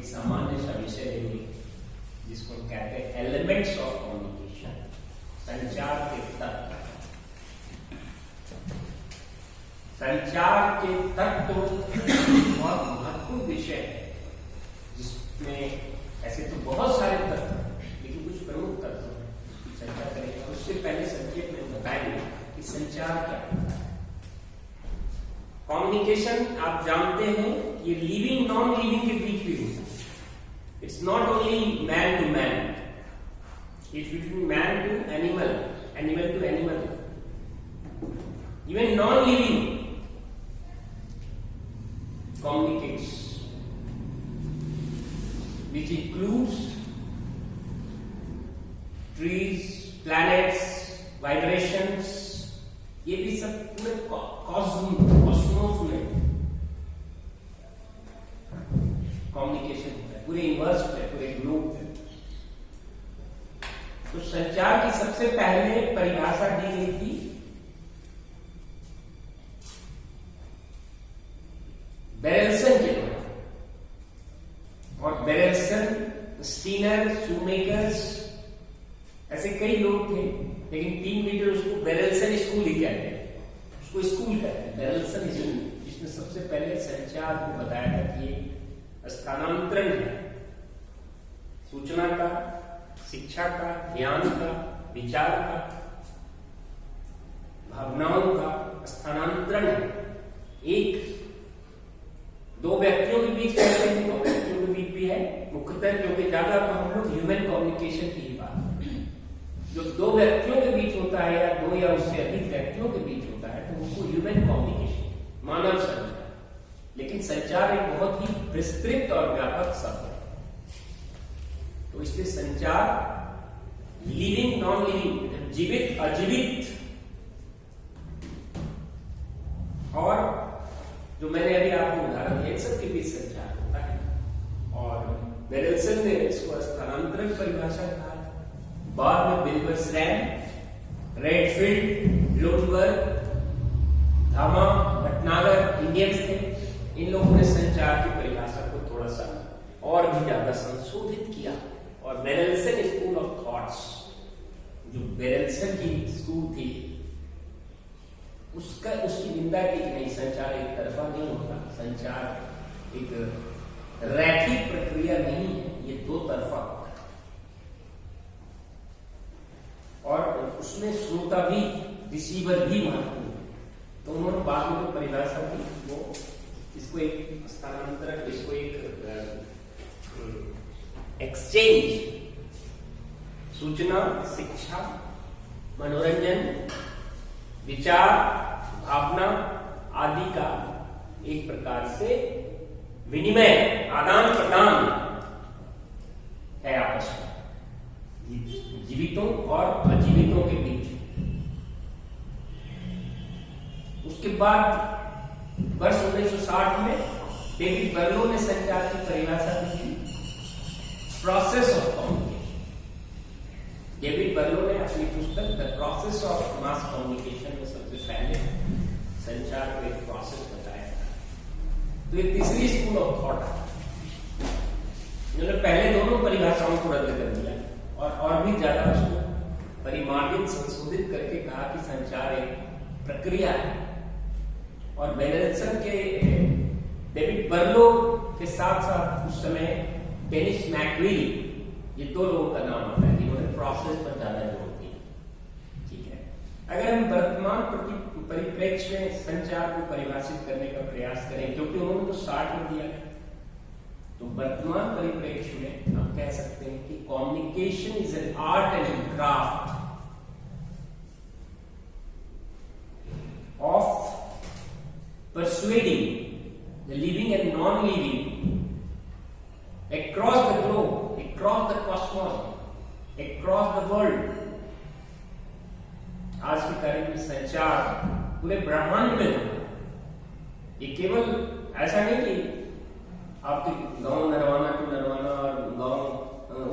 एक सामान्य सा विषय लेंगे जिसको हम कहते हैं एलिमेंट्स ऑफ कम्युनिकेशन, संचार के तत्व। संचार के तत्व बहुत महत्वपूर्ण विषय है जिसमें ऐसे तो बहुत सारे तत्व हैं लेकिन कुछ प्रमुख तत्व हैं जिसकी चर्चा करेंगे। उससे पहले संक्षेप में बताएंगे कि संचार क्या है। कम्युनिकेशन आप जानते हैं ये लिविंग नॉन लिविंग के बीच भी हो सकता है। It's not only man to man, it's between man to animal, animal to animal, even non living communicates, which includes trees, planets, vibrations, ये भी सब पूरे कॉस्मोस में कम्युनिकेशन होता है, पूरे यूनिवर्स में, पूरे ग्लोब में। तो संचार की सबसे पहले परिभाषा दी गई थी बेरेल्सन के द्वारा, और बेरेल्सन, स्टीनर, शूमेकर्स, ऐसे कई लोग थे, लेकिन टीम लीडर उसको बेरेल्सन स्कूल ही कहते हैं, उसको स्कूल कहते हैं, बेरेल्सन स्कूल, जिसमें सबसे पहले संचार को बताया था कि ये स्थानांतरण है सूचना का, शिक्षा का, ज्ञान का, विचार का, भावनाओं का स्थानांतरण है। एक दो व्यक्तियों के बीच कहते हैं, दो व्यक्तियों के बीच भी है मुख्यतः, क्योंकि ज्यादा तो हम लोग ह्यूमन कम्युनिकेशन की ही बात, जो दो व्यक्तियों के बीच होता है या दो या उससे अधिक व्यक्तियों के बीच होता है तो उसको ह्यूमन कम्युनिकेशन, मानव संचार। लेकिन संचार एक बहुत ही विस्तृत और व्यापक शब्द है, तो इसलिए संचार लिविंग नॉन लिविंग, जीवित अजीवित, और जो मैंने अभी आपको उदाहरण दिया सबके बीच संचार होता है। और बेरेल्सन ने इसको स्थानांतरण परिभाषा कहा। बाद में विल्बर्सरैम, रेडफील्ड, ब्लूमबर्ग, धामा, भटनागर, इंडियंस थे, इन लोगों ने संचार की परिभाषा को थोड़ा सा और भी ज्यादा संशोधित किया। और बेरेल्सन स्कूल ऑफ थॉट्स, जो बेरेल्सन की स्कूल थी, उसकी निंदा की कि नहीं, संचार एक तरफा नहीं होता, संचार एक रैखिक प्रक्रिया नहीं है, ये दो तरफा होता है। और उसमें श्रोता भी, रिसीवर भी महत्वपूर्ण है। तो उन्होंने बाद में जो परिभाषा दी वो इसको एक स्थानांतरण, इसको एक एक्सचेंज, सूचना, शिक्षा, मनोरंजन, विचार, भावना आदि का एक प्रकार से विनिमय, आदान प्रदान है आपस में जीवितों और अजीवितों के बीच। उसके बाद वर्ष 1960 में डेविड बर्लो ने संचार की परिभाषा दी थी, प्रोसेस ऑफ कम्युनिकेशन। डेविड बर्लो ने अपनी पुस्तक the process of mass communication में सबसे पहले संचार को एक प्रोसेस बताया था। तो ये तीसरी स्कूल ऑफ थॉट, जिन्होंने पहले दोनों परिभाषाओं को रद्द कर दिया और भी ज्यादा उसको परिमार्जित, संशोधित करके कहा कि संचार एक प्रक्रिया है। और बेरेल्सन के, डेविड बर्लो के साथ साथ उस समय डेनिस मैकविल, ये दो लोगों का नाम आता है जिन्होंने प्रोसेस पर ज्यादा जोर दिया। ठीक है, अगर हम वर्तमान परिप्रेक्ष्य में संचार को परिभाषित करने का प्रयास करें, क्योंकि उन्होंने तो 60 में दिया, तो वर्तमान परिप्रेक्ष्य में हम कह सकते हैं कि communication is an art and craft of persuading the living and non-living across the globe, across the cosmos, across the world। आज की तारीख में संचार पूरे ब्रह्मांड में होता है। ये केवल ऐसा नहीं कि आपके गांव नरवाना टू नरवाना और गांव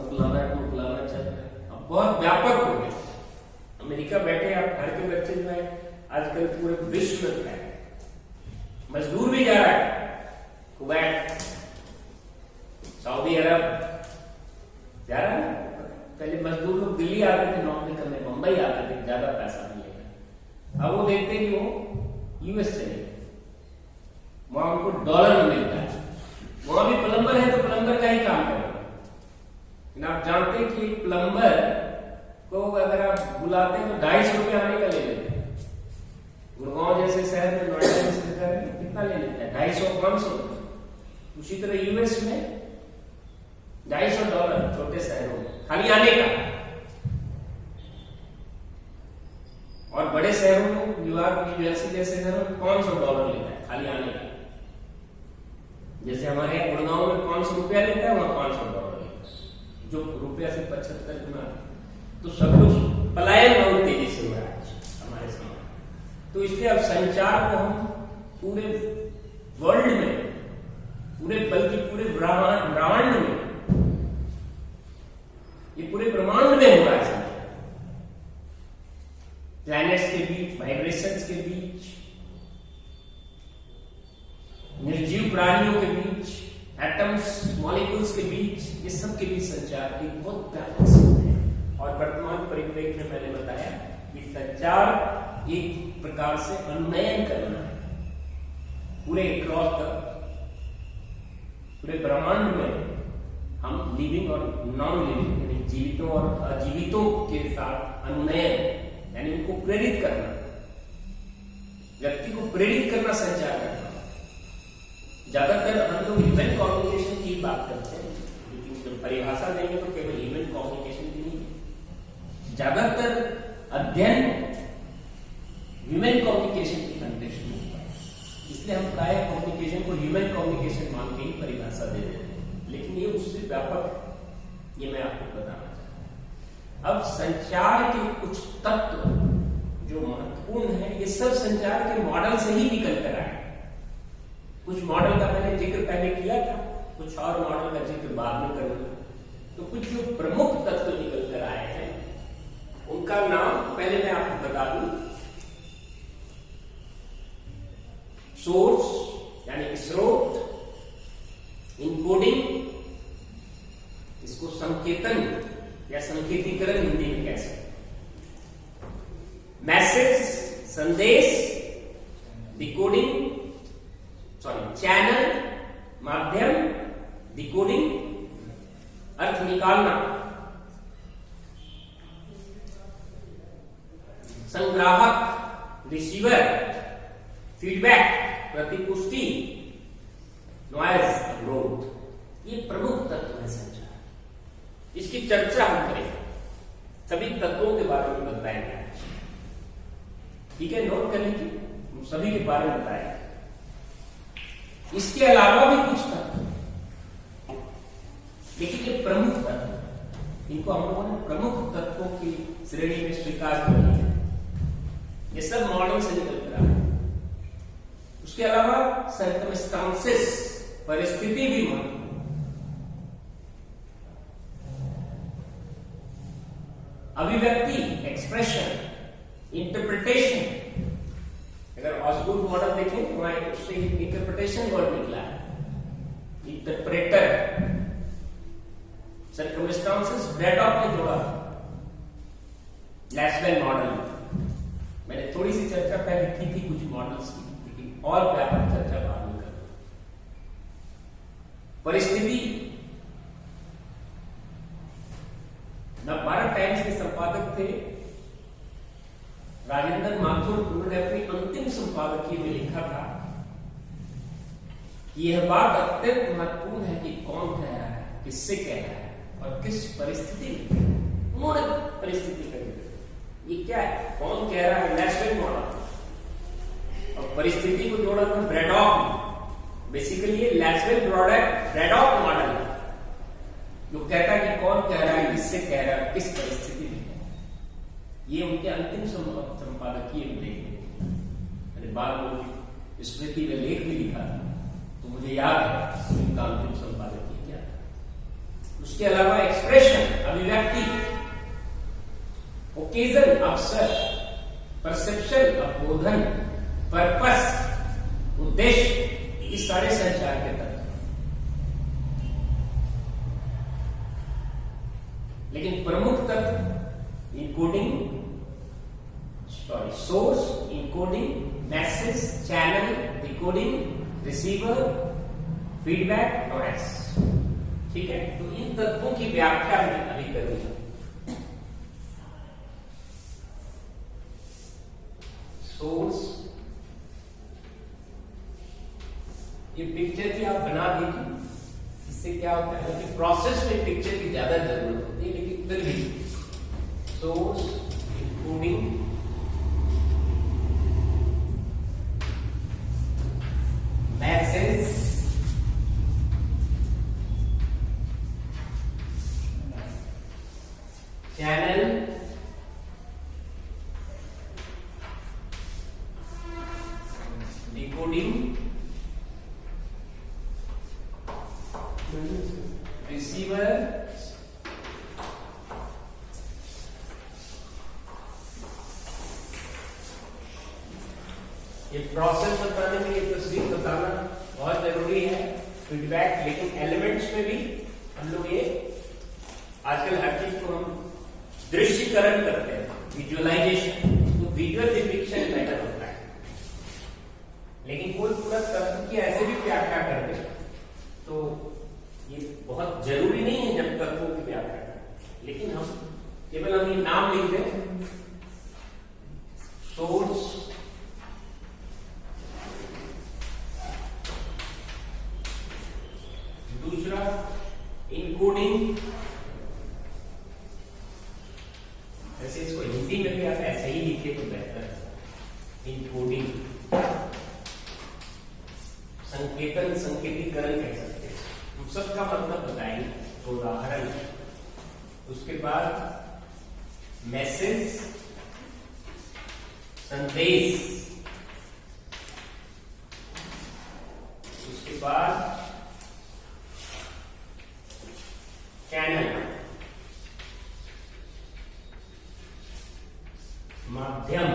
फलाना टू फलाना चल रहा है, अब बहुत व्यापक हो गया। अमेरिका बैठे आप घर के बच्चे जो है आजकल पूरे विश्व में है, मजदूर भी जा रहा है कुवैत, सऊदी सऊदी अरब जा रहा है। पहले मजदूर लोग दिल्ली आते थे नौकरी करने, मुंबई आते थे ज्यादा पैसा मिलेगा। अब वो देखते कि वो यूएस चले, वहां उनको डॉलर में मिलता है। वहां भी प्लम्बर है तो प्लम्बर का ही काम करेगा। लेकिन आप जानते हैं कि प्लम्बर को अगर आप बुलाते हैं तो 250 रुपये आने का ले लेते हैं। गुड़गांव जैसे शहर में, नोएडा जैसे शहर में कितना ले लेते हैं? 250-500। उसी तरह यूएस में $250 छोटे शहरों में खाली आने का, और बड़े शहरों में न्यूयॉर्क, न्यूजर्सी जैसे शहरों में $500 लेता है खाली आने का। जैसे हमारे यहाँ गुड़गांव में 500 रुपया लेता है, वहां $500 लेता है, जो रुपया से 75 गुना। तो सब कुछ पलायन बहुत तेजी से हो रहा है हमारे समाज। तो इसलिए अब संचार को हम पूरे वर्ल्ड में, बल्कि पूरे ब्रह्मांड में, ये पूरे ब्रह्मांड में हो रहा है संचार। प्लैनेट्स के बीच, वाइब्रेशंस के बीच, निर्जीव प्राणियों के बीच, एटम्स, मॉलिक्यूल्स के बीच, ये सब के बीच संचार एक बहुत व्यापक शब्द है। और वर्तमान परिप्रेक्ष्य में मैंने बताया कि संचार एक प्रकार से उन्नयन करना है पूरे क्रॉस द पूरे ब्रह्मांड में। हम लिविंग और नॉन लिविंग यानी जीवितों और अजीवितों के साथ उन्नयन, यानी उनको प्रेरित करना, व्यक्ति को प्रेरित करना संचार करना। ज्यादातर हम लोग ह्यूमन कम्युनिकेशन की बात करते हैं, लेकिन जब परिभाषा देंगे तो केवल ह्यूमन कम्युनिकेशन की नहीं है। ज्यादातर अध्ययन ह्यूमन कम्युनिकेशन की कंटेक्स्ट में होता है, इसलिए हम प्राय कम्युनिकेशन को ह्यूमन कम्युनिकेशन मान के ही परिभाषा दे देते हैं, लेकिन ये उससे व्यापक, ये मैं आपको बताना चाहता हूं। अब संचार के कुछ तत्व जो महत्वपूर्ण है, ये सब संचार के मॉडल से ही निकल कर आए। कुछ मॉडल का मैंने जिक्र पहले किया था, कुछ और मॉडल का जिक्र बाद में करूंगा। तो कुछ जो प्रमुख तत्व निकल कर आए हैं उनका नाम पहले मैं आपको बता दूं। सोर्स यानी स्रोत, इनकोडिंग, इसको संकेतन या संकेतीकरण हिंदी में कह सकते हैं, मैसेज, संदेश, डिकोडिंग, चैनल, माध्यम, डिकोडिंग, अर्थ निकालना, संग्राहक, रिसीवर, फीडबैक, प्रतिपुष्टि, नॉइज, ग्रोथ। ये प्रमुख तत्व है संचार। इसकी चर्चा हम करेंगे, सभी तत्वों के बारे में बताएंगे। ठीक है, नोट कर लीजिए, हम सभी के बारे में बताएंगे। इसके अलावा भी कुछ तत्व, लेकिन ये प्रमुख तत्व, इनको हम लोगों ने प्रमुख तत्वों की श्रेणी में स्वीकार कर लिया। ये सब मॉडल से निकल कर आए। उसके अलावा सर्कमस्टांसेस, परिस्थिति भी महत्वपूर्ण। अभिव्यक्ति, एक्सप्रेशन, इंटरप्रिटेशन। अगर ऑस्बर्ग मॉडल देखें तो वहां उससे इंटरप्रिटेशन वर्ड निकला है, इंटरप्रेटर। सर्कमस्टांसेस ब्रैडॉक ने जोड़ा लैसवेल मॉडल। मैंने थोड़ी सी चर्चा पहले की थी कुछ मॉडल्स की, लेकिन और व्यापक चर्चा बाद में करूंगा। परिस्थिति, नवभारत टाइम्स के संपादक थे राजेंद्र माथुर। उन्होंने अपनी अंतिम संपादकीय में लिखा था कि यह बात अत्यंत महत्वपूर्ण है कि कौन कह रहा है, किससे कह रहा है और किस परिस्थिति में। उन्होंने परिस्थिति कर दी, ये क्या है, कौन कह रहा है, लैसवेल मॉडल, और परिस्थिति को जोड़ा था ब्रैडॉक। बेसिकली ये लैसवेल ब्रैडॉक मॉडल जो कहता है कि कौन कह रहा है, किससे कह रहा है, किस परिस्थिति में। ये उनके अंतिम संपादकीय में देखेंगे। मैंने बाद में स्मृति में लेख भी लिखा था, तो मुझे याद है उनका अंतिम संपादकीय क्या था। उसके अलावा एक्सप्रेशन, अभिव्यक्ति, ओकेजन, अवसर, परसेप्शन, अवबोधन, पर्पस, उद्देश्य, ये सारे संचार के तत्व। लेकिन प्रमुख तत्व encoding, source, encoding, message, channel, decoding, receiver, feedback, noise. ठीक है, तो इन तत्वों की व्याख्या हमने अभी करनी है। सोर्स, ये पिक्चर की आप बना दीजिए, इससे क्या होता है कि प्रोसेस में पिक्चर की ज्यादा जरूरत होती है, लेकिन फिर भी source, encoding, message, channel, decoding, receiver, ये प्रोसेस बताने में ये तस्वीर बताना बहुत जरूरी है, फीडबैक। लेकिन एलिमेंट्स में भी हम लोग ये आजकल हर चीज को हम दृश्यकरण करते हैं, विजुअलाइजेशन, तो विजुअल डिपिक्शन बेटर होता है। लेकिन कोई पूरा तत्व की ऐसे भी व्याख्या कर दे तो ये बहुत जरूरी नहीं है जब तत्वों की व्याख्या करें, लेकिन हम केवल हम ये नाम लिख दें, सोर्स, दूसरा इनकोडिंग, ऐसे इसको हिंदी में भी आप ऐसे ही लिखे तो बेहतर है, इनकोडिंग, संकेतन, संकेतीकरण कह सकते हैं, हम सबका मतलब बताएंगे, तो उदाहरण। उसके बाद मैसेज, संदेश, उसके बाद चैनल, माध्यम,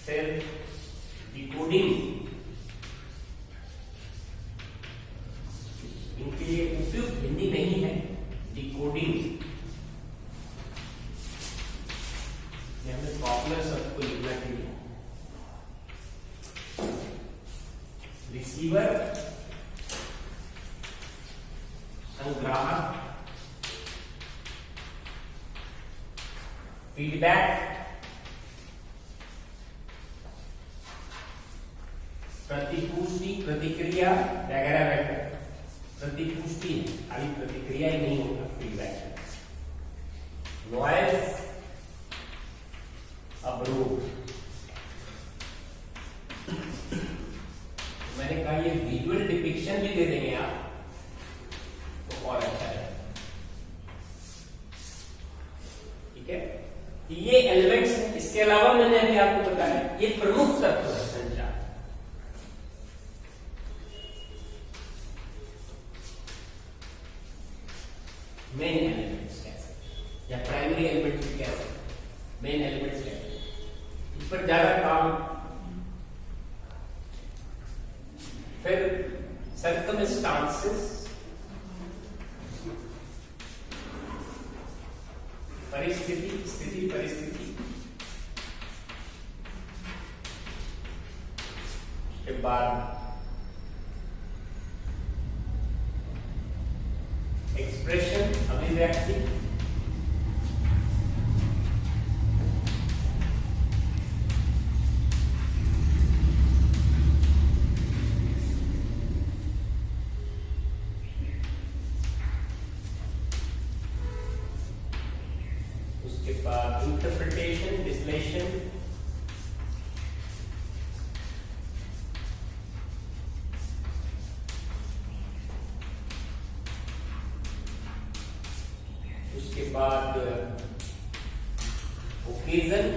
फिर डिकोडिंग, इनके लिए उपयुक्त हिंदी नहीं है डिकोडिंग, ये हमें पॉपुलर सबको लिखना चाहिए। रिसीवर, संग्राहक, फीडबैक, प्रतिपुष्टि, प्रतिक्रिया वगैरह वगैरह। प्रतिपुष्टि खाली प्रतिक्रिया ही नहीं होता फीडबैक। नॉइज, अवरोध। मैंने कहा ये विजुअल डिपिक्शन भी दे देंगे आप तो और अच्छा है। ठीक है, ये एलिमेंट्स हैं। इसके अलावा मैंने अभी आपको बताया ये प्रमुख तत्व है संचार। मेन एलिमेंट्स कह सकते या प्राइमरी एलिमेंट्स भी कह सकते, मेन एलिमेंट्स कह सकते। इस पर ज्यादा काम। फिर सर्कमस्टांसेस, परिस्थिति, स्थिति, परिस्थिति। के बाद एक्सप्रेशन, अभिव्यक्ति। उसके बाद इंटरप्रिटेशन, विश्लेषण। उसके बाद ओकेजन,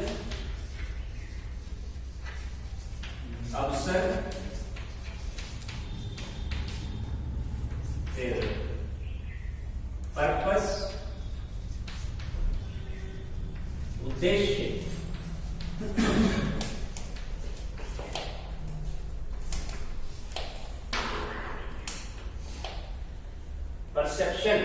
अवसर, फिर पर्पस, उद्देश्य, परसेप्शन,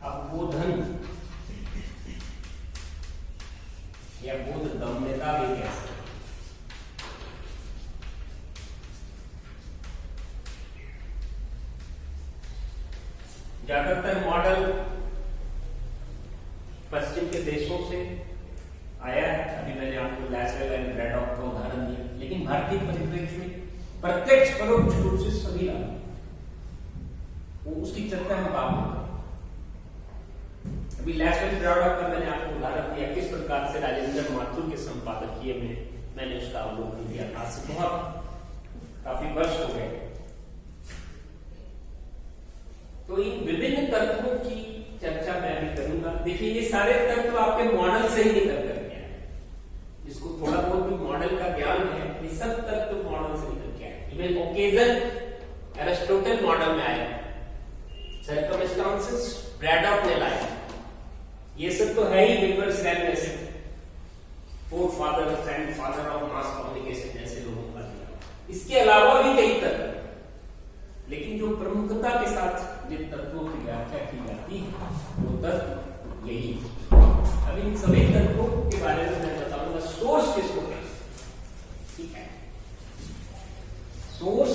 अवबोधन या बोधगम्यता भी कह सकते। ज्यादातर मॉडल पश्चिम के देशों से आया है। अभी मैंने आपको लैसवेल एंड ब्रैडॉक का उदाहरण दिया, लेकिन भारतीय परिप्रेक्ष्य में प्रत्यक्ष परोक्ष रूप से सभी लागू, वो उसकी चर्चा हम बाद में करेंगे। अभी लैसवेल ब्रैडॉक का मैंने आपको उदाहरण दिया, किस प्रकार से राजेंद्र माथुर के संपादकीय में मैंने उसका अवलोकन दिया था। आज से काफी वर्ष हो गए। तो इन विभिन्न तत्वों की चर्चा मैं भी करूंगा। देखिए, ये सारे तत्व आपके मॉडल से ही निकल करके आए। जिसको थोड़ा बहुत भी मॉडल का ज्ञान है, ये सब तत्व मॉडल से निकल के आए। इवन ओकेजन एरिस्टोटल मॉडल में आया, सर्कमस्टांसेस ब्रैडॉक ने लाया। ये सब तो है ही विकर्स रैम में से four father and father of mass communication जैसे लोगों का दिया। इसके अलावा भी कई तत्व, लेकिन जो प्रमुखता के साथ जिन तत्वों की व्याख्या की जाती है वो तत्व यही है। अब इन सभी तत्वों के बारे में मैं बताऊंगा। सोर्स किसको कहते हैं, ठीक है। सोर्स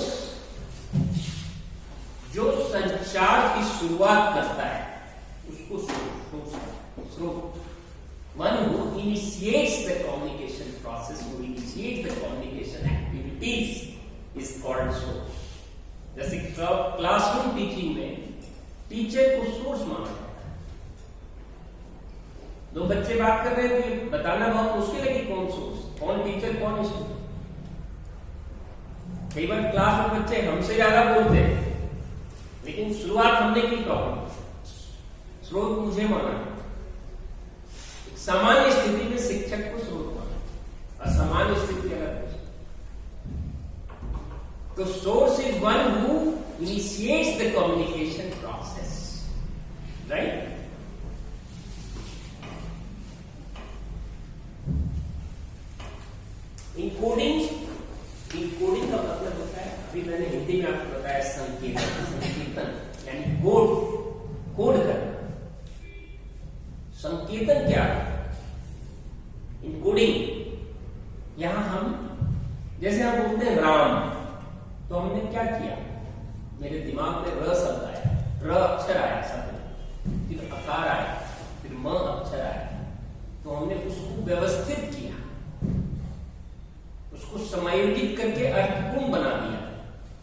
जो संचार की शुरुआत करता है उसको स्रोत, one who initiates the communication process, who initiates the communication activities is called source. जैसे क्लासरूम टीचिंग में टीचर को सोर्स माना जाता है। दो बच्चे बात कर रहे हैं तो ये बताना बहुत मुश्किल है कि कौन सोर्स, कौन टीचर, कौन स्टूडेंट। कई बार क्लास में बच्चे हमसे ज्यादा बोलते हैं, लेकिन शुरुआत हमने की प्रॉब्लम, स्रोत मुझे माना। सामान्य स्थिति में शिक्षक को स्रोत माना, असामान्य स्थिति अलग है। तो source is one who initiates the communication process, right? Encoding का मतलब होता है, अभी मैंने हिंदी में आपको बताया, संकेतन यानी कोड करना। संकेतन क्या है? इनकोडिंग, यहां हम जैसे हम बोलते हैं राम, तो हमने क्या किया, मेरे दिमाग में र शब्द आया, र अक्षर आया शब्द, फिर आकार आया, फिर म अक्षर आया, तो हमने उसको व्यवस्थित किया, उसको समायोजित करके अर्थपूर्ण बना दिया,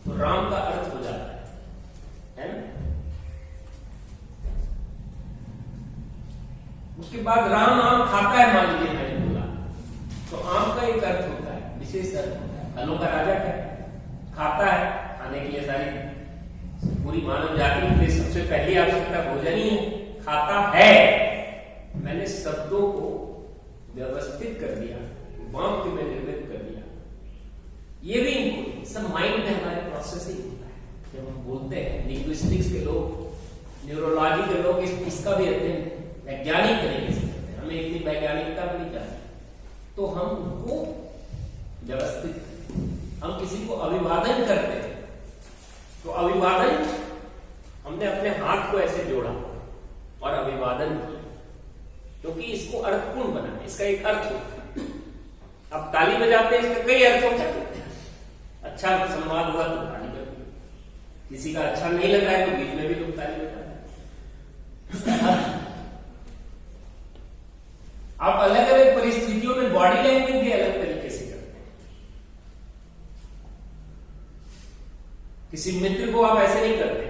तो राम का अर्थ हो जाता है ना। उसके बाद राम आम खाता है, मान लीजिए मैंने बोला, तो आम का एक अर्थ होता है, विशेष अर्थ होता है। फलों का राजा क्या खाता है, खाने के लिए सारी पूरी मानव जाति के लिए सबसे पहली आवश्यकता भोजन ही है, खाता है। मैंने शब्दों को व्यवस्थित कर दिया, वाक्य में निर्मित कर दिया। ये भी इनको सब माइंड में हमारे प्रोसेसिंग होता है जब हम बोलते हैं। लिंग्विस्टिक्स के लोग, न्यूरोलॉजी के लोग इसका भी अध्ययन वैज्ञानिक तरीके से करते हैं, हमें इतनी वैज्ञानिकता भी नहीं करते। तो हम उनको व्यवस्थित, हम किसी को अभिवादन करते हैं तो अभिवादन, हमने अपने हाथ को ऐसे जोड़ा और अभिवादन किया, क्योंकि इसको अर्थपूर्ण बना, इसका एक अर्थ होता है। अब ताली बजाते हैं, इसका कई अर्थ होता है। अच्छा संवाद हुआ तो ताली बजाते, किसी का अच्छा नहीं लगा है तो बीच में भी लोग ताली बजाते हैं। आप अलग अलग परिस्थितियों में बॉडी लैंग्वेज भी अलग तरीके से करते हैं। किसी मित्र को आप ऐसे नहीं करते,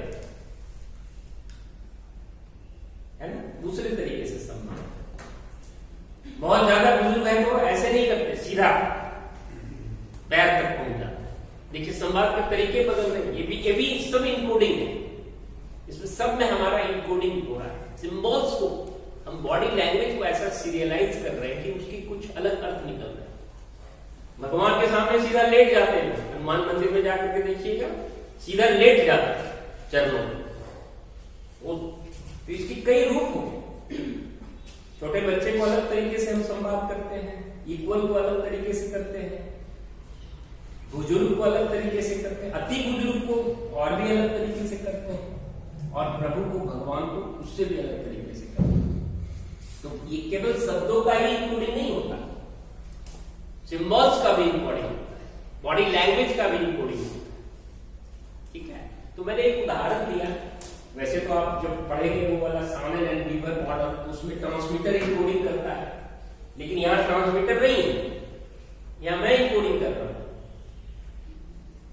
है ना, दूसरे तरीके से सम्मान। बहुत ज्यादा बुजुर्ग है तो ऐसे नहीं करते, सीधा पैर तक पहुंच जाते। देखिए संवाद के तरीके बदल रहे हैं, ये भी सब इनकोडिंग है। इसमें सब में हमारा इनकोडिंग हो रहा है। सिंबल्स को हम बॉडी लैंग्वेज को ऐसा सीरियलाइज कर रहे हैं कि उसकी कुछ अलग अर्थ निकल रहे हैं। भगवान के सामने सीधा लेट जाते हैं, हनुमान मंदिर में जाकर के देखिएगा, सीधा लेट जाता है चरणों में। वो तो इसकी कई रूप होंगे। छोटे बच्चे को अलग तरीके से हम संवाद करते हैं, इक्वल को अलग तरीके से करते हैं, बुजुर्ग को अलग तरीके से करते हैं, अति बुजुर्ग को और भी अलग तरीके से करते हैं, और प्रभु को, भगवान को उससे भी अलग तरीके से करते हैं। तो ये केवल शब्दों का ही इंक्लूडिंग नहीं होता, सिंबल्स का भी इंक्लूडिंग होता है, बॉडी लैंग्वेज का भी इंक्लूडिंग होता है। ठीक है, तो मैंने एक उदाहरण दिया। वैसे तो आप जब पढ़ेंगे वो वाला साउंड एंड वीवर मॉडल, तो उसमें ट्रांसमीटर इंक्लूडिंग करता है, लेकिन यहाँ ट्रांसमीटर नहीं है, यहाँ मैं इंक्लूडिंग कर रहा हूं,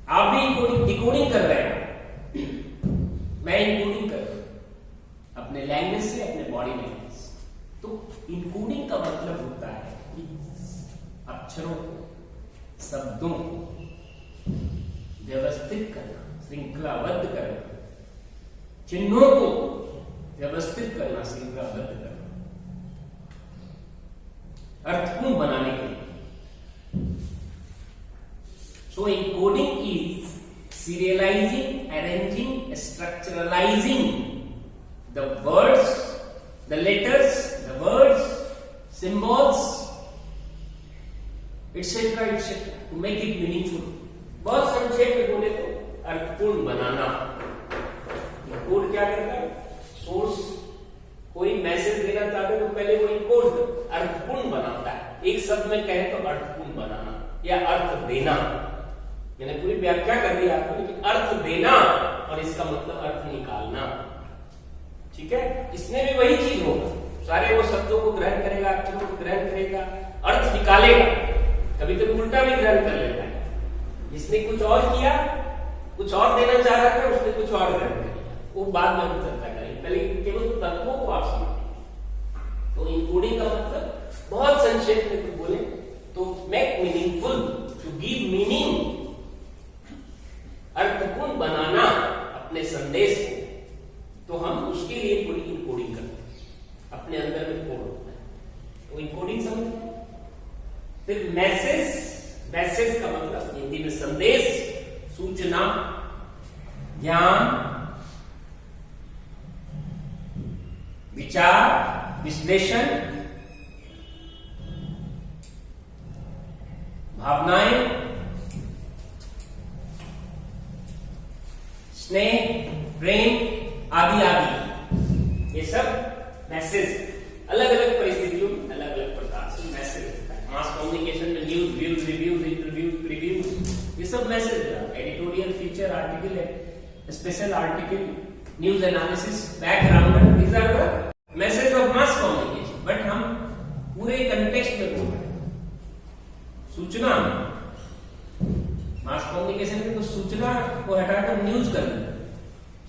आप भी इंक्लूडिंग डिकोडिंग कर रहे हैं, मैं इंक्लूडिंग कर रहा हूं अपने लैंग्वेज से, अपने बॉडी लैंग्वेज से। तो इंक्लूडिंग का मतलब होता है कि अक्षरों को, शब्दों को व्यवस्थित करना, श्रृंखलाबद्ध करना, चिन्हों को व्यवस्थित करना, श्रृंखलाबद्ध करना, अर्थपूर्ण बनाने के लिए। So encoding is serializing, arranging, structuralizing the words, the letters, the words, symbols, etc., etc. to make it meaningful. बहुत संक्षेप में बोले तो अर्थपूर्ण बनाना। इनकोड क्या करता है? सोर्स कोई मैसेज देना चाहते हैं तो पहले वो इनकोड अर्थपूर्ण बनाता है। एक शब्द में कहें तो अर्थपूर्ण बनाना या अर्थ देना। मैंने पूरी व्याख्या कर दी आपको, लेकिन अर्थ देना और इसका मतलब अर्थ निकालना। ठीक है, इसमें भी वही चीज होगा, सारे वो शब्दों को ग्रहण करेगा, अक्षरों को ग्रहण करेगा, अर्थ निकालेगा। कभी कभी उल्टा भी ग्रहण कर लेता है, जिसने कुछ और किया, कुछ और देना चाह रहा था, उसने कुछ और ग्रहण कर लिया, वो बाद में हम चर्चा करेंगे, पहले केवल तत्वों को आप समझें। तो इनकोडिंग का मतलब बहुत संक्षेप में तो बोले तो make meaningful, to give meaning, अर्थपूर्ण बनाना अपने संदेश को। तो हम उसके लिए थोड़ी इनकोडिंग करते हैं, अपने अंदर में कोड होता है, तो इनकोडिंग समझते हैं। फिर मैसेज, मैसेज का मतलब हिंदी में संदेश, सूचना, ज्ञान, विचार, विश्लेषण, भावनाएं, स्नेह, प्रेम आदि आदि, ये सब मैसेज अलग अलग परिस्थितियों में अलग अलग प्रकार से मैसेज होता है। मास कम्युनिकेशन में news, views, reviews, interviews, previews, ये सब मैसेज है। Editorial, feature article, special article, news analysis, background, these are the message of mass communication. But हम पूरे कंटेक्स्ट में बोल रहे हैं। सूचना, मास कम्युनिकेशन में तो सूचना को हटाकर न्यूज कर देते,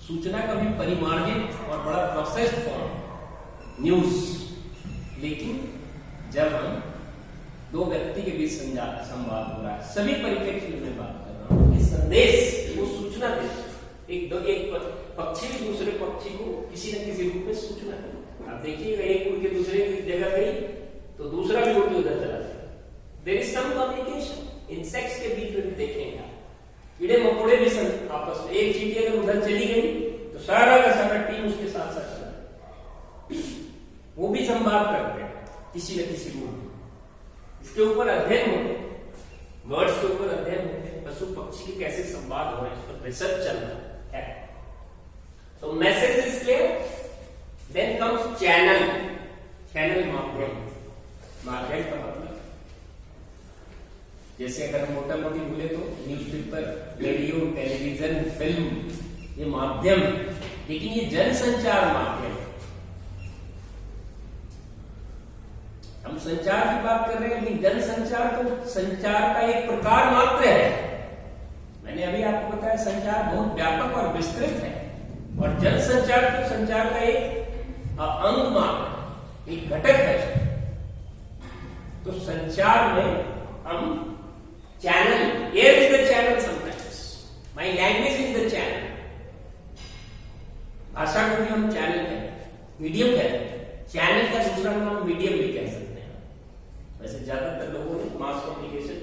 सूचना का भी परिमार्जित और बड़ा प्रोसेस्ड फॉर्म न्यूज। लेकिन जब हम दो व्यक्ति के बीच संवाद हो रहा है, सभी परिप्रेक्ष्य में बात कर रहा हूं, संदेश वो सूचना देते, एक पक्षी भी दूसरे पक्षी को किसी न किसी रूप में सूचना देते। आप देखिएगा, एक उड़ के दूसरे जगह गई तो दूसरा भी उड़ के उधर चला जाए। There is some communication. Insects के बीच में भी देखेंगे आप, कीड़े मकोड़े भी आपस में, एक चींटी अगर उधर चली गई तो सारा का सारा टीम उसके साथ साथ चला, वो भी संवाद करते हैं किसी न किसी रूप में। इसके ऊपर अध्ययन होते हैं, वर्ड्स के ऊपर अध्ययन होते हैं, पशु पक्षी के कैसे संवाद हो रहे हैं, इस पर रिसर्च चल रहा है। तो message is clear. Then comes channel. Channel माध्यम, माध्यम का मतलब जैसे अगर हम मोटा मोटी बोले तो न्यूज़पेपर, रेडियो, टेलीविजन, फिल्म, ये माध्यम, लेकिन ये जनसंचार माध्यम। हम संचार की बात कर रहे हैं, लेकिन जनसंचार तो संचार का एक प्रकार मात्र है। मैंने अभी आपको बताया संचार बहुत व्यापक और विस्तृत है, और जनसंचार तो संचार का एक अंग मात्र, एक घटक है। तो संचार में हम channel, here is the channel sometimes, my language is the channel, भाषा को भी हम चैनल कहते हैं, मीडियम कहते हैं। चैनल का दूसरा नाम मीडियम भी कह सकते हैं। वैसे ज्यादातर लोगों ने मास कम्युनिकेशन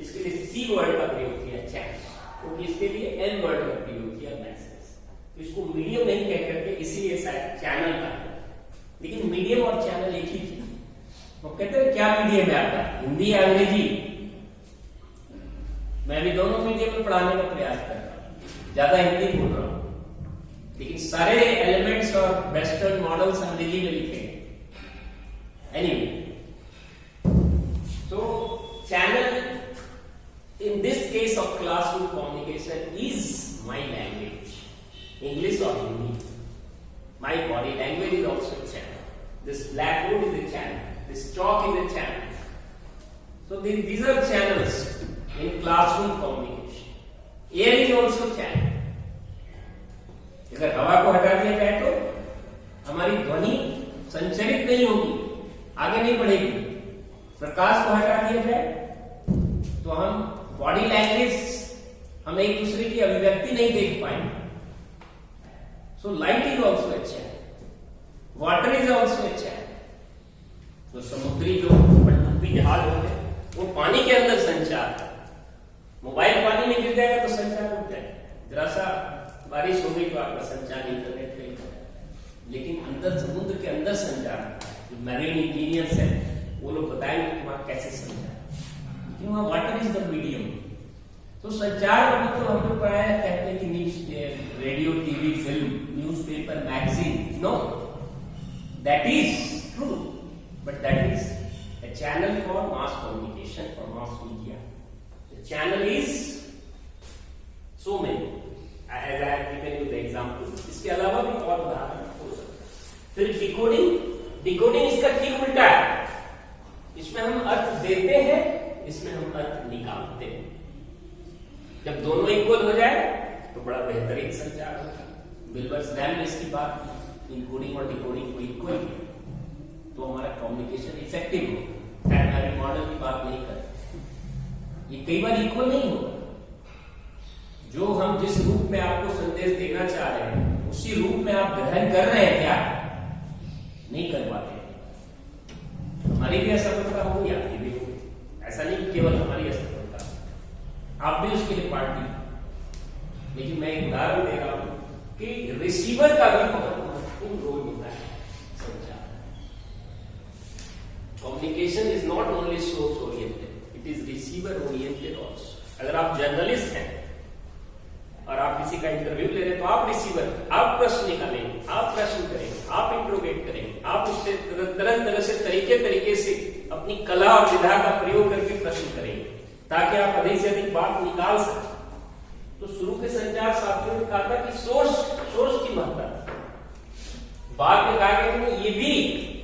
इसके लिए सी वर्ड का प्रयोग किया, चैनल, क्योंकि इसके लिए एन वर्ड का प्रयोग किया, मैसेज। तो इसको मीडियम नहीं कह करके इसीलिए शायद चैनल का, लेकिन मीडियम और चैनल एक ही चीज। वो कहते हैं क्या मीडियम है आपका, हिंदी या अंग्रेजी? मैं भी दोनों मीडियम में पढ़ाने का प्रयास कर रहा हूँ, ज्यादा हिंदी बोल रहा हूँ, लेकिन सारे एलिमेंट्स और वेस्टर्न मॉडल्स अंग्रेजी में लिखे हैं। Anyway, so channel in this case of classroom communication is my language, English or Hindi. My body language is also a channel. This blackboard is a channel. This chalk is a channel. So these are channels in classroom communication. Air is also channel. अगर हवा को हटा दिया जाए तो हमारी ध्वनि संचरित नहीं होगी, आगे नहीं बढ़ेगी। प्रकाश को हटा दिया जाए तो हम बॉडी लैंग्वेज, हम एक दूसरे की अभिव्यक्ति नहीं देख पाएंगे। So light is also a channel, water is also a channel. तो समुद्री जो पनडुब्बी जहाज होते हैं वो पानी के अंदर संचार है। मोबाइल पानी में गिर जाएगा तो संचार रुक जाएगा, जरा सा बारिश हो गई तो आपका संचार इंटरनेट पे, लेकिन अंदर समुद्र के अंदर संचार, जो मैरीन इंजीनियर्स हैं वो लोग बताएंगे कि वहां कैसे संचार, लेकिन वहां वाटर इज द मीडियम। तो संचार का मतलब हम लोग पढ़ा है, कहते हैं कि news, radio, TV, film, newspaper, magazine, no, that is true, but that is a channel for mass communication, for mass media. The channel is so many, as I have given you the example. इसके अलावा भी और उदाहरण हो सकते हैं। फिर decoding इसका ठीक उल्टा है। इसमें हम अर्थ देते हैं, इसमें हम अर्थ निकालते हैं। जब दोनों इक्वल हो जाए तो बड़ा बेहतरीन संचार होता है। विल्बर्स रैम ने इसकी बात की, इनकोडिंग और डिकोडिंग को इक्वल किया तो हमारा कम्युनिकेशन इफेक्टिव होगा। खैर मॉडल की बात नहीं करते, ये कई बार इक्वल नहीं होगा। जो हम जिस रूप में आपको संदेश देना चाह रहे हैं उसी रूप में आप ग्रहण कर रहे हैं क्या, नहीं कर पाते। हमारी भी असफलता हो या आपकी भी हो, ऐसा नहीं केवल हमारी असफलता, आप भी उसके लिए पार्टी। लेकिन मैं एक उदाहरण दे रहा हूं कि रिसीवर का भी बहुत महत्वपूर्ण रोल होता है संचार। Communication is not only source oriented, it is receiver oriented also. अगर आप जर्नलिस्ट हैं और आप किसी का इंटरव्यू ले रहे हैं तो आप रिसीवर, आप प्रश्न निकालेंगे, आप प्रश्न करेंगे, आप इंट्रोगेट करेंगे, आप उससे तरह से तरीके से अपनी कला और विधा का प्रयोग करके प्रश्न करेंगे ताकि आप अधिक से अधिक बात निकाल सकें। तो शुरू के संचार साथियों ने कहा था कि सोर्स की महत्ता, बाद में कहा गया कि ये भी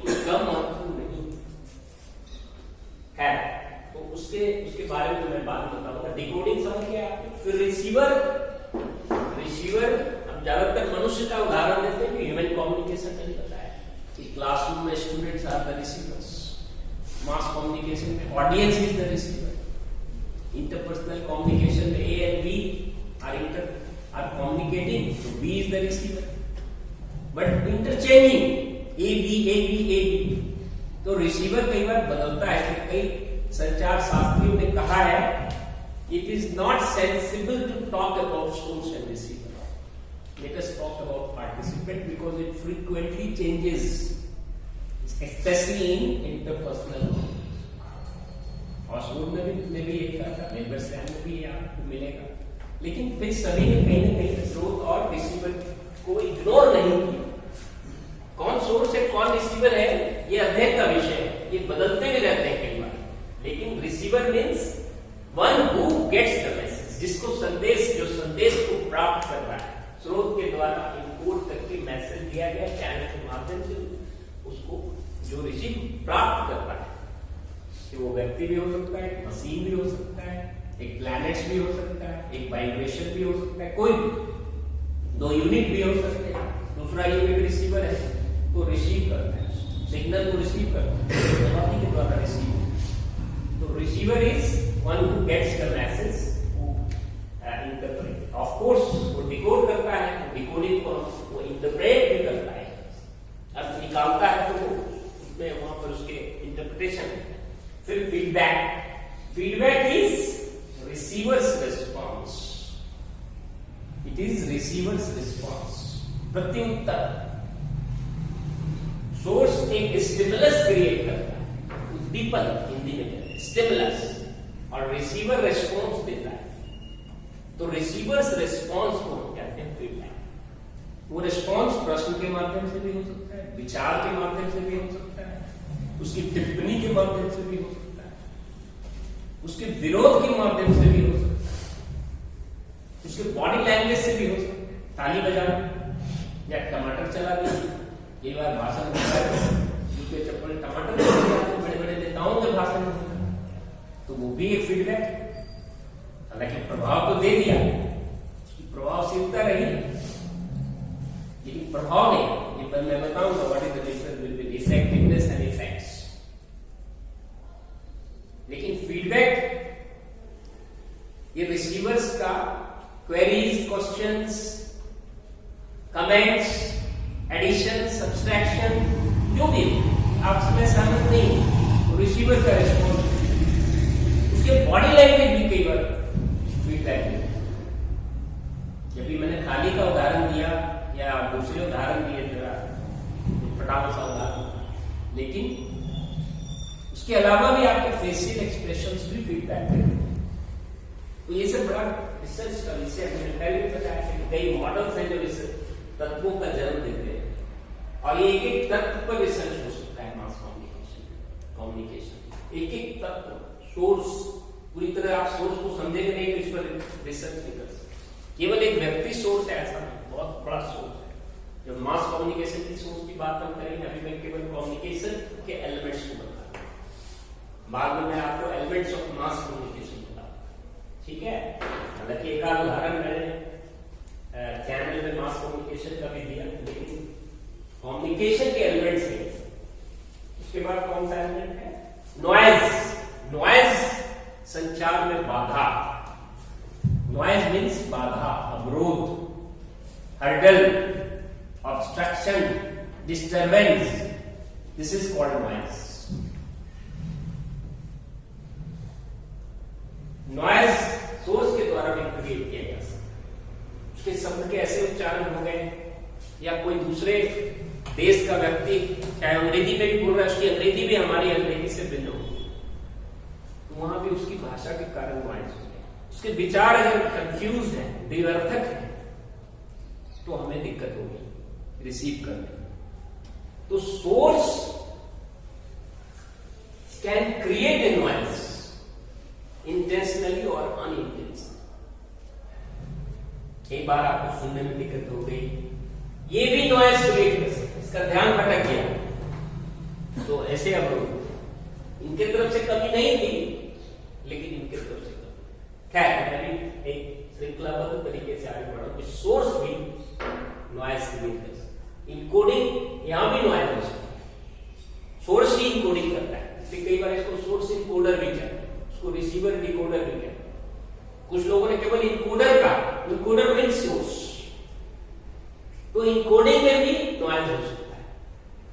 कुछ कम महत्वपूर्ण नहीं है। तो उसके बारे में मैं बात बताऊंगा। डिकोडिंग समझ गया आपने। फिर रिसीवर, हम ज्यादातर मनुष्य का उदाहरण देते हैं कि ह्यूमन कम्युनिकेशन में बताया कि क्लासरूम में students are the receivers, mass communication में audience is the receiver, interpersonal communication में A and B are communicating, तो B is the receiver. But interchanging A B, तो रिसीवर कई बार बदलता है। कई संचार शास्त्रियों ने कहा है it is not sensible to talk about source and receiver. Let us talk about participant because it frequently changes, especially in interpersonal. और सोर्स में भी एक था, मेंबर्स में भी आपको मिलेगा, लेकिन फिर सभी ने कहीं ना कहीं स्रोत और रिसीवर को इग्नोर नहीं किया। कौन सोर्स है कौन रिसीवर है ये अध्ययन का विषय है, ये बदलते भी रहते हैं कई बार। लेकिन receiver means one who gets the message, जिसको जो संदेश को प्राप्त कर रहा है, स्रोत के द्वारा इनकोड करके मैसेज दिया गया चैनल के माध्यम से, उसको जो रिसीव प्राप्त कर रहा है, कि वो व्यक्ति भी हो सकता है, मशीन भी हो सकता है, एक प्लैनेट्स भी हो सकता है, एक वाइब्रेशन भी हो सकता है, कोई भी, दो यूनिट भी हो सकते हैं। दूसरा यूनिट रिसीवर है तो रिसीव करता है, सिग्नल को रिसीव करता है के द्वारा रिसीव। तो receiver is one who gets the message, who interpret. Of course, वो डिकोड करता है, डिकोडिंग को वो इंटरप्रेट भी करता है, अर्थ निकालता है, तो उसमें वहां पर उसके इंटरप्रिटेशन। फिर feedback is receiver's response, it is receiver's response, प्रत्युत्तर। सोर्स एक स्टिमुलस क्रिएट करता है, उद्दीपन हिंदी में कहते हैं स्टिमुलस, और रिसीवर रेस्पॉन्स देता है। तो रिसीवर्स रिस्पॉन्स को हम कहते हैं फीडबैक। वो रिस्पॉन्स प्रश्न के माध्यम से भी हो सकता है, विचार के माध्यम से भी हो सकता है, उसकी टिप्पणी के माध्यम से भी हो सकता है, उसके विरोध के माध्यम से भी हो सकता है, उसके बॉडी लैंग्वेज से भी हो सकता है, ताली बजाना या टमाटर चला दिया। कई बार भाषण जूते चप्पल टमाटर बड़े बड़े नेताओं के भाषण में, तो वो भी एक फीडबैक है। हालांकि प्रभाव तो दे दिया, उसकी प्रभावशीलता रही, लेकिन प्रभाव नहीं। ये मैं बताऊंगा what is the difference between effectiveness and effects. लेकिन फीडबैक ये रिसीवर्स का queries, questions, comments, addition, subtraction, जो भी आपसे मैं सहमत नहीं, तो रिसीवर का रिस्पॉन्स, उसके बॉडी लैंग्वेज भी कई बार फीडबैक है। जब भी मैंने थाली का उदाहरण दिया या दूसरे उदाहरण दिए जरा फटाफट सा उदाहरण, लेकिन उसके अलावा भी आपके फेशियल एक्सप्रेशंस भी फीडबैक है। तो ये सब बड़ा रिसर्च का विषय है। मैंने पहले भी बताया कि कई मॉडल्स हैं जो इस तत्वों का जन्म देते हैं, और ये एक एक तत्व पर रिसर्च हो सकता है। मास कम्युनिकेशन एक एक तत्व, सोर्स, पूरी तरह आप सोर्स को समझेंगे नहीं तो इस पर रिसर्च नहीं कर सकते। केवल एक व्यक्ति सोर्स है ऐसा बहुत बड़ा सोर्स है। जब मास कम्युनिकेशन की सोर्स की बात हम करेंगे, अभी मैं केवल कम्युनिकेशन के एलिमेंट्स को बता रहा हूं, बाद में मैं आपको एलिमेंट्स ऑफ मास कम्युनिकेशन बताऊंगा, ठीक है। हालांकि एक आध उदाहरण मैंने चैनल में मास कम्युनिकेशन का भी दिया, लेकिन कम्युनिकेशन के एलिमेंट्स हैं। उसके बाद कौन सा एलिमेंट है? नॉइज। नॉइज संचार में बाधा। नॉइज मीन्स बाधा, अवरोध, hurdle, obstruction, disturbance. This is called noise. Noise source के द्वारा भी क्रिएट किया जा सकता है। उसके शब्द के ऐसे उच्चारण हो गए, या कोई दूसरे देश का व्यक्ति चाहे अंग्रेजी में भी बोल रहा है, उसकी अंग्रेजी भी हमारी अंग्रेजी से भिन्न होगी, तो वहां भी उसकी भाषा के कारण नॉइज हो गया। उसके विचार अगर कंफ्यूज है, विवर्थक है, तो हमें दिक्कत होगी रिसीव करने में। तो source can create a noise intentionally और अनइंटेंशनली। एक बार आपको सुनने में दिक्कत हो गई, ये भी नॉइज क्रिएट कर सकता है, इसका ध्यान भटक गया, तो ऐसे अवरोध इनके तरफ से कमी नहीं थी, लेकिन इनके तरफ से कमी। खैर, मैं भी एक श्रृंखलाबद्ध तरीके से आगे बढ़ा कि सोर्स भी नॉइज क्रिएट कर सकता है। इनकोडिंग यहां भी नॉइज हो सकता है, सोर्स ही इनकोडिंग करता है, इसलिए कई बार इसको सोर्स इनकोडर भी कहते हैं, उसको रिसीवर डिकोडर भी कहते हैं। कुछ लोगों ने केवल इनकोडर का, इनकोडर मीन्स सोर्स, तो इनकोडिंग में भी नॉइज हो सकता है।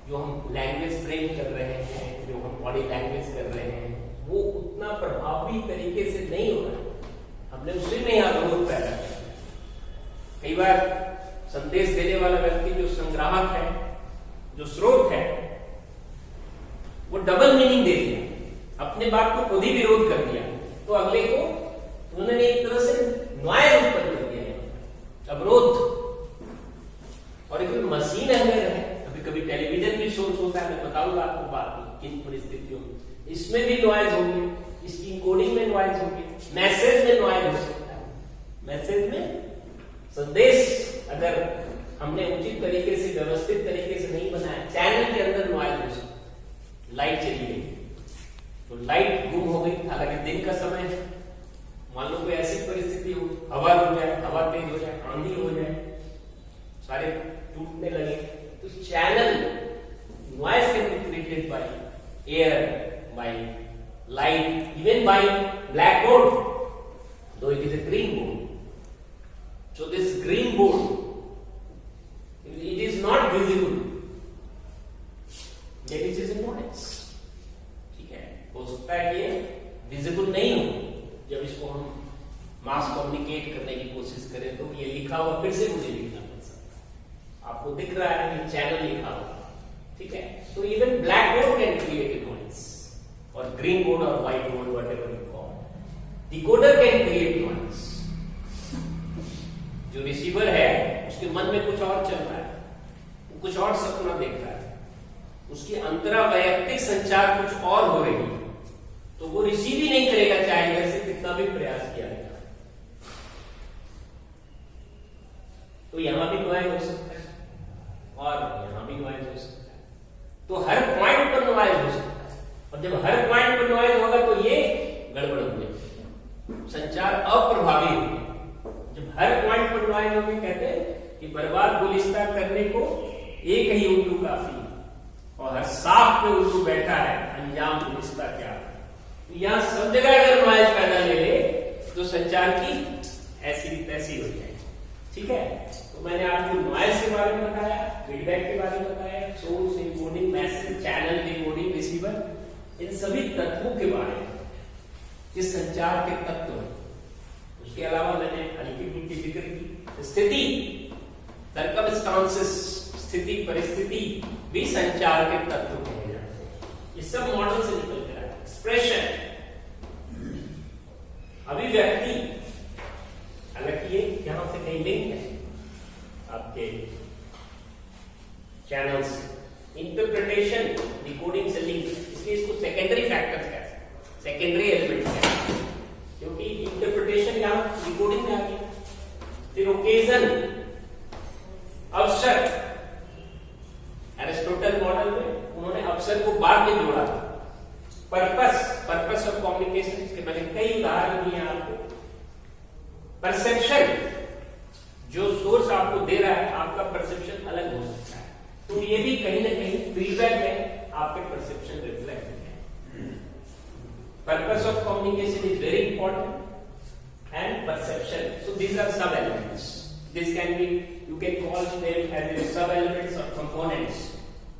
जो हम लैंग्वेज फ्रेम कर रहे हैं, जो हम बॉडी लैंग्वेज कर रहे हैं, वो उतना प्रभावी तरीके से नहीं हो रहा है, हमने उसी में अवरोध पैदा किया। कई बार संदेश देने वाला व्यक्ति जो संग्राहक है, जो स्रोत है, वो डबल मीनिंग दे दिया, अपने बात को खुद ही विरोध कर दिया, तो अगले को उन्होंने एक तरह से नॉइज उत्पन्न कर दिया, अवरोध। और एक मशीन अगर है, कभी कभी टेलीविजन भी सोर्स होता है, मैं बताऊंगा आपको बात में किन परिस्थितियों में, इसमें भी नॉइज होगी, इसकी इनकोडिंग में नॉइज होगी, मैसेज में नॉइज हो सकता है। मैसेज में संदेश अगर हमने उचित तरीके से, व्यवस्थित तरीके से नहीं बनाया, चैनल के अंदर नॉइज हो सकता है। लाइट चली गई तो लाइट गुम हो गई, हालांकि दिन का समय है, मान लो कोई ऐसी परिस्थिति हो, हवा हो जाए, हवा तेज हो जाए, आंधी हो जाए, सारे टूटने लगे, तो channel noise can be created by air, by light, even bye black board, though it is a green board. So this green board, it is not visible, yet it is a noise. ठीक है, हो सकता है कि visible नहीं हो, जब इसको हम मास कम्युनिकेट करने की कोशिश करें तो ये लिखा हुआ फिर से मुझे लिखना पड़ सकता है। आपको दिख रहा है कि चैनल लिखा हुआ, ठीक है। तो even black board can create a noise, और ग्रीन बोर्ड और white board, whatever you call, decoder can create noise. Receiver है उसके मन में कुछ और चल रहा है, वो कुछ और सपना देख रहा है, उसकी अंतरा वैयक्तिक संचार कुछ और हो रही है, तो वो रिसीव ही नहीं करेगा चाहे घर से कितना भी प्रयास किया जाए। तो यहां भी नॉइज हो सकता है और यहां भी नॉइज हो सकता है, तो हर पॉइंट पर नॉइज हो सकता है, और जब हर पॉइंट पर नॉइज होगा तो ये गड़बड़ हो जाएगी, संचार अप्रभावी होगा। जब हर पॉइंट पर नॉइज होगी, कहते हैं कि बर्बाद गुलिस्ता करने को एक ही उल्लू काफी, और हर साफ पे उल्लू बैठा है, अंजाम गुलिस्ता क्या। तो यहां सब जगह अगर नॉइज पैदा ले ले तो संचार की ऐसी तैसी हो जाएगी। ठीक है, तो मैंने आपको नॉइज के बारे में बताया, फीडबैक के बारे में बताया, source, encoding, message, channel, decoding, receiver, इन सभी तत्वों के बारे में, इस संचार के तत्व। उसके अलावा मैंने हल्की फुल्की जिक्र की स्थिति, सर्कमस्टांसेस, स्थिति परिस्थिति भी संचार के तत्व कहे जाते हैं। ये सब मॉडल से निकल कर आया। एक्सप्रेशन, अभिव्यक्ति, हालांकि ये यहां से कहीं लिंक है आपके चैनल से। इंटरप्रिटेशन, डिकोडिंग से लिंक, इसलिए इसको सेकेंडरी फैक्टर्स कहते हैं, सेकेंडरी एलिमेंट कहते हैं, क्योंकि इंटरप्रिटेशन यहां डिकोडिंग में आ गया। फिर ओकेजन, अवसर, एरिस्टोटल मॉडल में उन्होंने अवसर को बाद में जोड़ा था। पर्पस ऑफ कम्युनिकेशन, इसके मैंने कई उदाहरण दिए आपको। परसेप्शन, जो सोर्स आपको दे रहा है, आपका परसेप्शन अलग हो सकता है, तो ये भी कहीं ना कहीं फीडबैक में आपके परसेप्शन रिफ्लेक्ट होते हैं। Purpose of communication is very important and perception, so these are सब elements. This can be, you can call them as sub elements or components,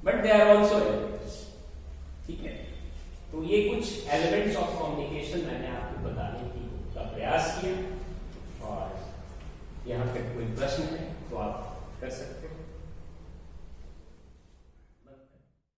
but they are also elements. ठीक है, तो ये कुछ elements of communication मैंने आपको बताने का प्रयास किया, और यहाँ पे कोई प्रश्न है?